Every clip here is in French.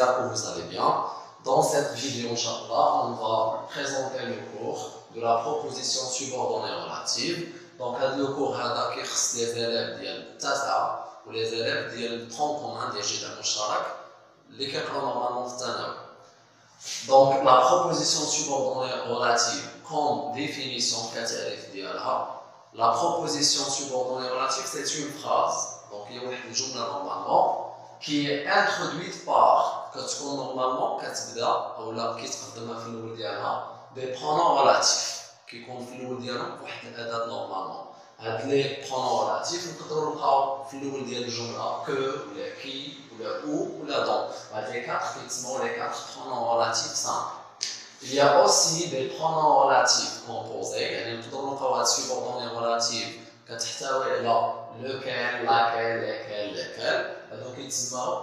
j'espère que vous allez bien. Dans cette vidéo, Inch'Allah, on va présenter le cours de la proposition subordonnée relative. Donc, le cours qui est les élèves de TASA ou les élèves de 30 points de Jida Moucharak, les qui sont normalement de Donc, la proposition subordonnée relative, comme définition, la proposition subordonnée relative, c'est une phrase. Donc, il y a une jumla normalement qui est introduite par, normalement, des pronoms relatifs qui comptent normalement. Les pronoms relatifs, nous pouvons que, ou le qui, ou le ou, ou la dont. Les quatre pronoms relatifs simples. Il y a aussi des pronoms relatifs composés. Nous pouvons avoir subordonnés relatifs lequel, laquelle, lesquels. Donc, il y a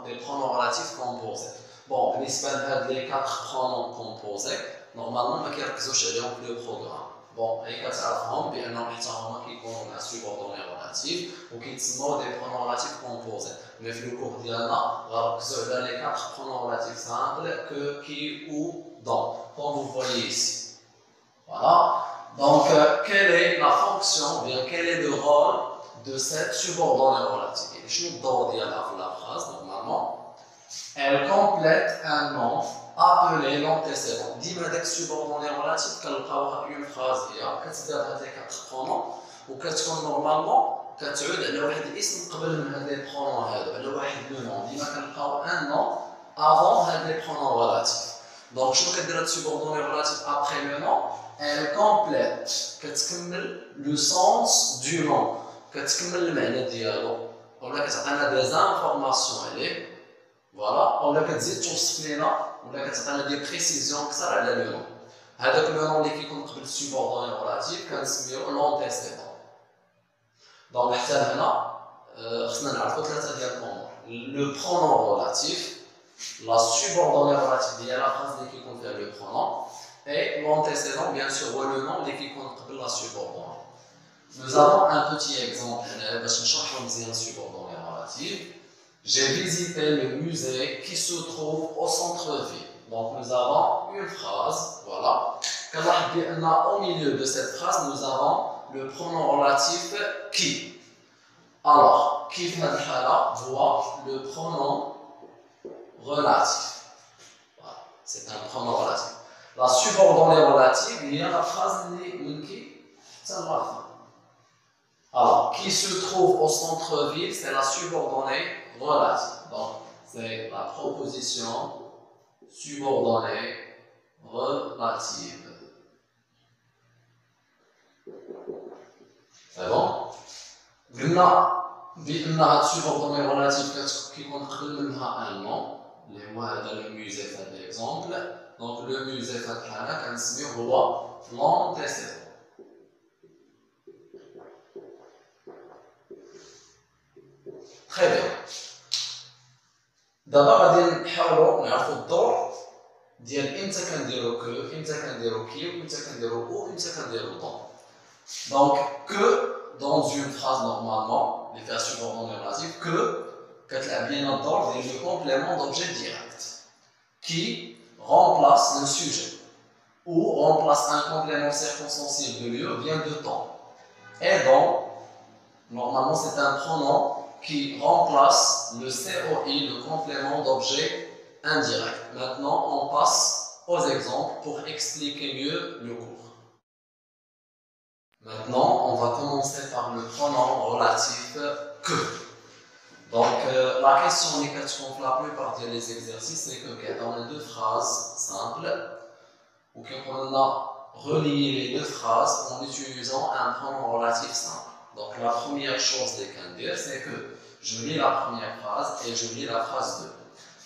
des pronoms relatifs composés. Bon, les quatre pronoms composés, normalement, il y a le programme. Bon, il y a un subordonné relatif ou qui sont des pronoms relatifs composés. Mais le cours il y a les quatre pronoms relatifs simples que, qui, ou, dont, comme vous voyez ici. Voilà. Donc, quelle est la fonction, bien quel est le rôle de cette subordonnée relative? Je vous donne la phrase normalement. Elle complète un nom appelé l'antécédent. Dis-moi que subordonnée relative, qu'elle a une phrase, il y a quatre pronoms, ou que normalement, que tu as le ism قبل les pronoms هذا، le nom. Dis-moi qu'elle a un nom avant les pronoms relatifs. Donc, je vais dire subordonnée relative après le nom. Elle complète le sens du nom. On a des informations. Voilà, on a des précisions sur le nom. Avec le nom qui est subordonné relatif, c'est l'antécédent. Donc, le pronom relatif, la subordonnée relative, il y a la phrase qui contient le pronom, et l'antécédent, bien sûr, le nom qui contient la subordonnée. Nous avons un petit exemple, parce que chaque fois que subordonnée relative. J'ai visité le musée qui se trouve au centre-ville. Donc nous avons une phrase, voilà. Au milieu de cette phrase, nous avons le pronom relatif qui. Alors, qui voit le pronom relatif. Voilà, c'est un pronom relatif. La subordonnée relative, il y a la phrase qui. Alors, qui se trouve au centre-ville, c'est la subordonnée relative. Donc, c'est la proposition subordonnée relative. C'est bon? La subordonnée relative qui contient un nom. Le musée, par exemple. Donc, le musée, c'est l'antécédent. Très bien. D'abord, on va نعرفوا الدور ديال امتى كنديرو كو، امتى كنديرو كي، امتى كنديرو او، امتى كنديرو دون. Donc, que dans une phrase normalement, les faits subordonnés relatifs, que كتلعب لينا الدور ديال le complément d'objet direct qui remplace le sujet ou remplace un complément circonstanciel de lieu bien de temps. Et donc, normalement, c'est un pronom qui remplace le COI, le complément d'objet indirect. Maintenant, on passe aux exemples pour expliquer mieux le cours. Maintenant, on va commencer par le pronom relatif que. Donc, la question qu'on fait la plupart des exercices, c'est que dans les deux phrases simples, ou qu'on a relié les deux phrases en utilisant un pronom relatif simple. Donc, la première chose qu'on dit, c'est que je lis la première phrase et je lis la phrase 2.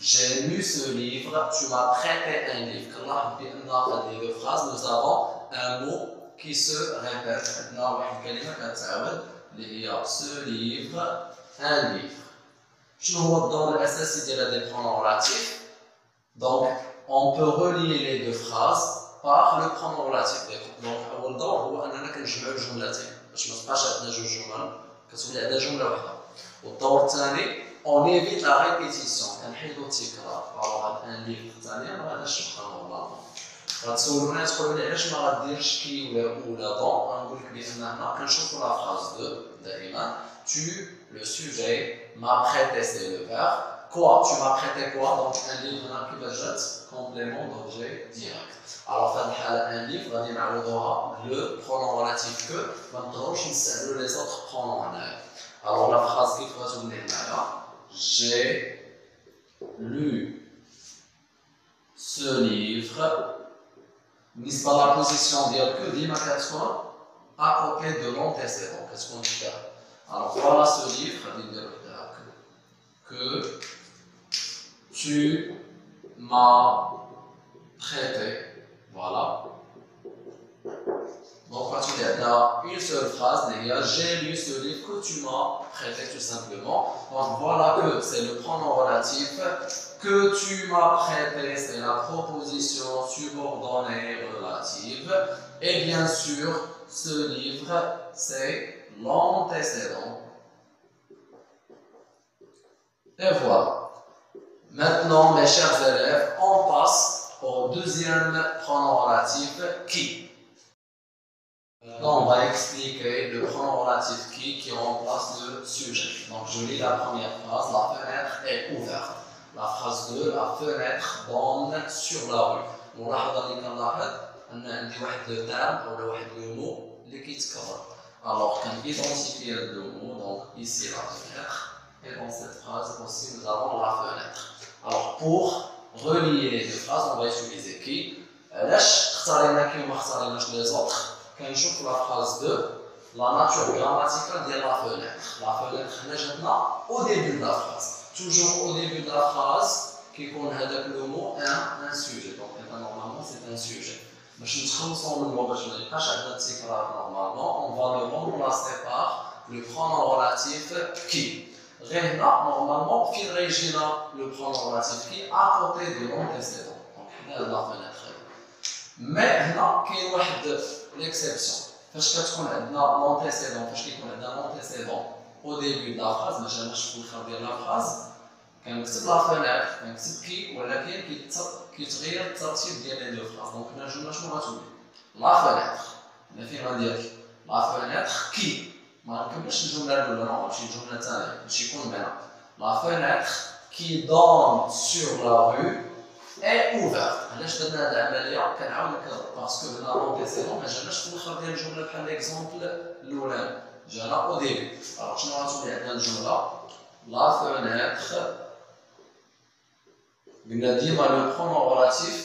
J'ai lu ce livre, tu m'as prêté un livre. Dans les deux phrases, nous avons un mot qui se répète. Ce livre, un livre. Je vois dans l'essai, il y a des pronoms relatifs. Donc, on peut relier les deux phrases par le pronom relatif. Donc, أول دور هو أننا كنجمعوا الجملتين باش ما تبقاش عندنا جوج جمل كتولي عندنا جملة واحدة. والدور الثاني on évite la répétition. كنحيدو التكرار. alors un livre ثاني ما غاداش تبقى نورمالمون. غتسولونا تقولوا لي علاش ما غاديرش كي ولا دون. غنقول لك بان هنا كنشوفوا لا phrase 2 دائما. Tu, le sujet, m'a prêté, c'est le verbe. Quoi? Tu m'as prêté quoi? Donc un livre qui va jeter complément d'objet direct. Alors un livre غادي نعوضوها le pronom relatif que ما نقدروش نستعملوا les autres pronoms هنايا. Alors la phrase كيف غتولي هنايا j'ai lu ce livre. بالنسبة à la position ديال que ديما كتكون à côté de l'antécédent كتكون كدا. Alors voilà ce livre غادي نديرو هكا que tu m'as prêté. Voilà. Donc, on a une seule phrase, j'ai lu ce livre que tu m'as prêté tout simplement. Donc, voilà que c'est le pronom relatif. Que tu m'as prêté, c'est la proposition subordonnée relative. Et bien sûr, ce livre, c'est l'antécédent. Et voilà. Maintenant, mes chers élèves, on passe au deuxième pronom relatif qui. Maintenant, on va expliquer le pronom relatif qui remplace le sujet. Donc, je lis la première phrase. La fenêtre est ouverte. La phrase 2, la fenêtre donne sur la rue. ملاحظة اللي كنلاحظ أن عندي واحد لو تام أو واحد لو مو اللي كيتكرر. Alors, identifier le mot, donc ici la fenêtre, et dans cette phrase aussi nous avons la fenêtre. Alors, pour relier les deux phrases, on va utiliser qui. علاش اختارينا كي وما اختاريناش les autres. كنشوف la phrase 2, la nature grammaticale de la fenêtre. La fenêtre حنا جاتنا au début de la phrase. Toujours au début de la phrase, كيكون هذاك le mot un sujet. Donc normalement c'est un sujet. باش نتخلصوا منه باش ما يبقاش عندنا التكرار normalement, on va le remplacer par le pronom relatif qui. غير هنا normalement فين غيجينا le pronom relatif qui à côté de l'antécédent. Donc هنا la fenêtre. Mais هنا كاين واحد l'exception. فاش كتكون عندنا l'antécédent, فاش كيكون عندنا l'antécédent au début de la phrase, ما جاناش في الاخر ديال la phrase, كنكتب la fenêtre, كنكتب كي ولكن كيتغير الترتيب ديال لي دو فراز. دونك هنا الجمله شنو غتولي؟ la fenêtre. هنا فين غندير la fenêtre كي. ما نكملش الجمله الاولى، نو نمشي للجمله الثانيه باش يكون معنا. La fenêtre qui donne sur la rue est ouverte. علاش درنا هاد العمليه؟ كنعاود نكرر باسكو هنا l'antécédent ما جاناش في الاخر ديال الجمله بحال ليكزومبل الاولاني، جانا او ديبي. alors شنو غتولي عندنا الجمله؟ la fenêtre قلنا ديما لو pronom relatif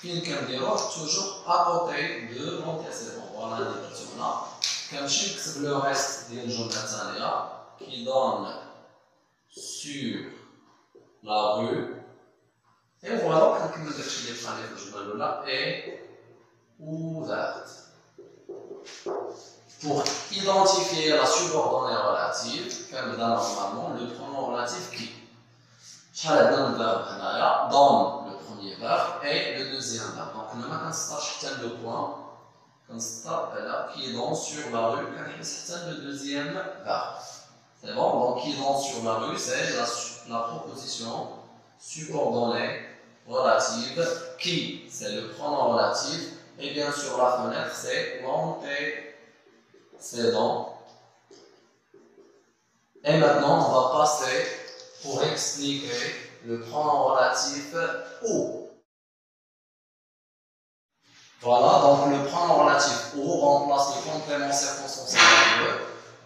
فين كنديروه toujours à côté de l'antécédent. فوالا هادي درتو هنا. كنمشي نكتب لو ريست ديال الجمله الثانيه qui donne sur la rue. Et voilà, كنكمل داكشي اللي بقى لي في الجمله الاولى est ouverte. Pour identifier la subordonnée relative, كنبدا normalement le pronom relatif qui. شحال عندنا من verbe هنايا؟ donne le premier verbe et le deuxième verbe. Donc هنا ما كنسطرش حتى لو بوان، كنسطر على qui donne sur la rue، كنحبس حتى le deuxième verbe. C'est bon? Donc qui donne sur la rue, c'est la proposition subordonnée relative qui, c'est le pronom relatif, et bien sûr la fenêtre, c'est l'antécédent. Et maintenant, on va passer pour expliquer le pronom relatif ou. Voilà, donc le pronom relatif ou remplace le complément circonstanciel de,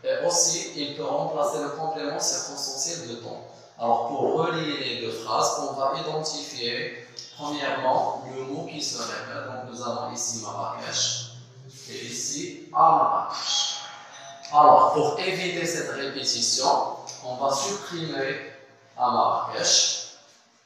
et aussi il peut remplacer le complément circonstanciel de ton. Alors pour relier les deux phrases, on va identifier premièrement le mot qui se répète. Donc nous avons ici Marrakech et ici à Marrakech. Alors pour éviter cette répétition, on va supprimer à Marrakech.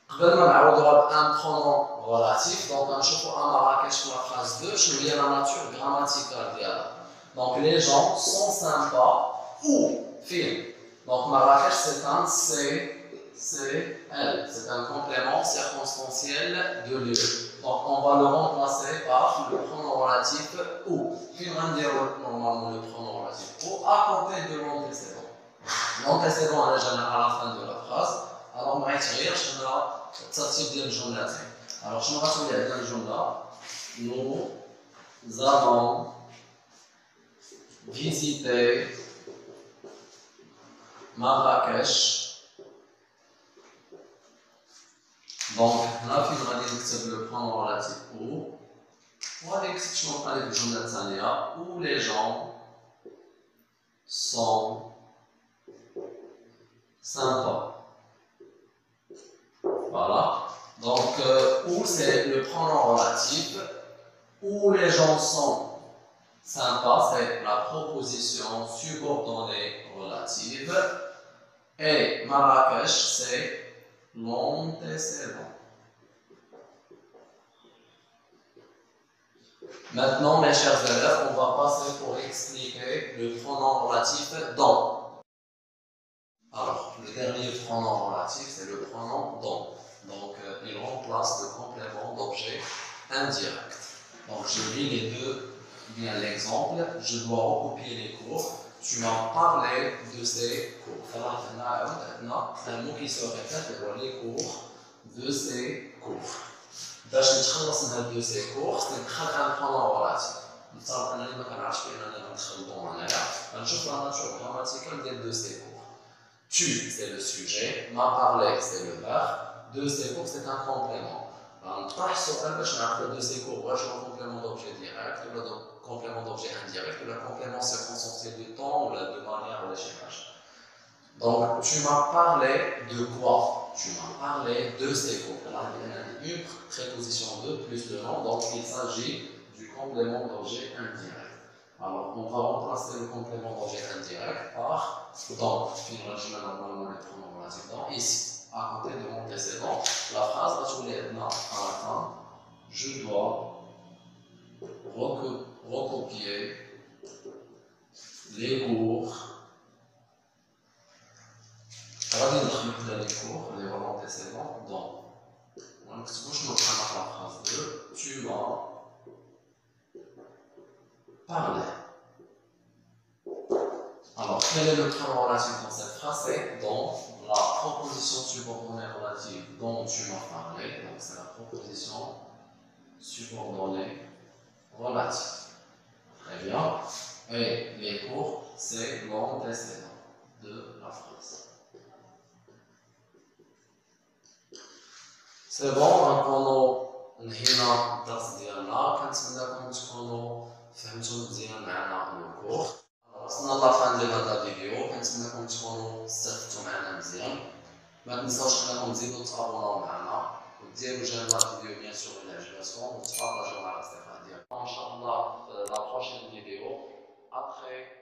قبل ما نعوضوها بان pronom relatif, donc غنشوفوا à Marrakech في la phrase 2 شنو هي la nature grammaticale ديالها. Donc les gens sont sympas ou fine. Donc Marrakech c'est un CCL, c'est un complément circonstanciel de lieu. Donc on va le remplacer par le pronom relatif ou. Puis on va dire normalement le pronom relatif ou à côté de l'antécédent. l'antécédent à la fin de la phrase. Alors, on va écrire le type de jumla. Alors, je vais dire le jumla. Nous avons visité Marrakech. Donc, là, il va dire le pronom relatif où. On va dire que je vais parler de jumla où les gens sont sympas. Voilà. Donc, où c'est le pronom relatif. Où les gens sont sympas, c'est la proposition subordonnée relative. Et Marrakech, c'est l'antécédent. Maintenant, mes chers élèves, on va passer pour expliquer le pronom relatif dans. Alors, le dernier pronom relatif, c'est le pronom dans. Donc, il remplace le complément d'objet indirect. Donc, je lis les deux, bien l'exemple. Je dois recopier les cours. Tu m'as parlé de ces cours. Alors, on a un mot qui se répète, les cours de ces cours. باش نتخلص من هاد دو سي كورس ندخل ان برونون ريلاتيف نفترض انني ما كنعرفش باننا غنخلطو هنايا غنشوف لا ناتور غراماتيكال ديال دو سي كور tu c'est le sujet m'a parlé c'est le verbe de ces cours c'est un complément غنطرح السؤال باش نعرفو دو سي كور واش هو complément d'objet direct ولا complément d'objet indirect ولا complément circonstancié du temps ou de manière ولا شي حاجه. Donc, tu m'as parlé de quoi? Tu m'as parlé de ces cours. Là, il y a une préposition de plus le nom, donc il s'agit du complément d'objet indirect. Alors, on va remplacer le complément d'objet indirect par donc, finalement, normalement, les pronoms relatifs dans, ici, à côté de l'antécédent, la phrase va se lire à la fin. Je dois recopier les cours. غادي ندخلو حدا لي كور اللي هو l'antécédent dans. ونكتبو شنو بقى la phrase 2 tu m'as parlé. Alors, quel est le pronom relatif dans cette phrase? C'est dans la proposition subordonnée relative dont tu m'as parlé. Donc, c'est la proposition subordonnée relative. Très bien. Et les cours, c'est l'antécédent de la phrase. C'est bon, نكونوا انهينا الدرس ديالنا كنتمنىكم تكونوا فهمتوا مزيان معنا الكور. وصلنا لافان ديال هذا الفيديو كنتمنىكم تكونوا استفدتوا معنا مزيان. ما تنساوش انكم تزيدوا تابوناو معنا وديروا جيم لا فيديو بيان سور الى عجبتكم وتبارطاجيو مع الاصدقاء ديالكم ان شاء الله في لا بروشين فيديو. Après